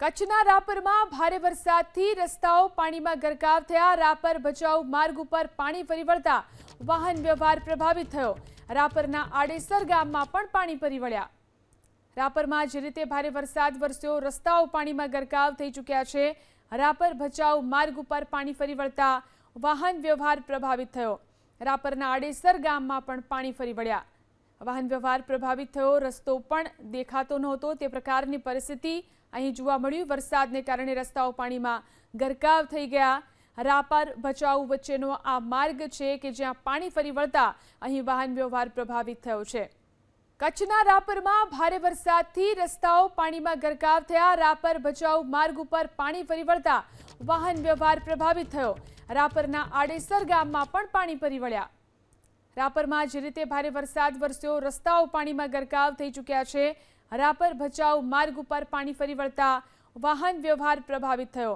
કચ્છના રાપરમાં ભારે વરસાદથી રસ્તાઓ પાણીમાં ગરકાવ થયા। રાપર ભચાઉ માર્ગ ઉપર પાણી ફરી વળતા વાહન વ્યવહાર પ્રભાવિત થયો। રાપરના આડેસર ગામમાં પણ પાણી ફરી વળ્યા। રાપરમાં જે રીતે ભારે વરસાદ વરસ્યો, રસ્તાઓ પાણીમાં ગરકાવ થઈ ચૂક્યા છે। રાપર ભચાઉ માર્ગ ઉપર પાણી ફરી વળતા વાહન વ્યવહાર પ્રભાવિત થયો। રાપરના આડેસર ગામમાં પણ પાણી ફરી વળ્યા। વાહન વ્યવહાર પ્રભાવિત થયો, રસ્તો પણ દેખાતો નહોતો તે પ્રકારની પરિસ્થિતિ અહીં જોવા મળ્યું। વરસાદને કારણે રસ્તાઓ પાણીમાં ગરકાવ થઈ ગયા। રાપર ભચાઉ વચ્ચેનો આ માર્ગ છે કે જ્યાં પાણી ફરી વળતા અહીં વાહન વ્યવહાર પ્રભાવિત થયો છે। કચ્છના રાપરમાં ભારે વરસાદથી રસ્તાઓ પાણીમાં ગરકાવ થયા। રાપર ભચાઉ માર્ગ ઉપર પાણી ફરી વળતા વાહન વ્યવહાર પ્રભાવિત થયો। રાપરના આડેસર ગામમાં પણ પાણી ફરી વળ્યા। રાપરમાં જે રીતે ભારે વરસાદ વરસ્યો, રસ્તાઓ પાણીમાં ગરકાવ થઈ ચૂક્યા છે। રાપર ભચાઉ માર્ગ ઉપર પાણી ફરી વળતા વાહન વ્યવહાર પ્રભાવિત થયો।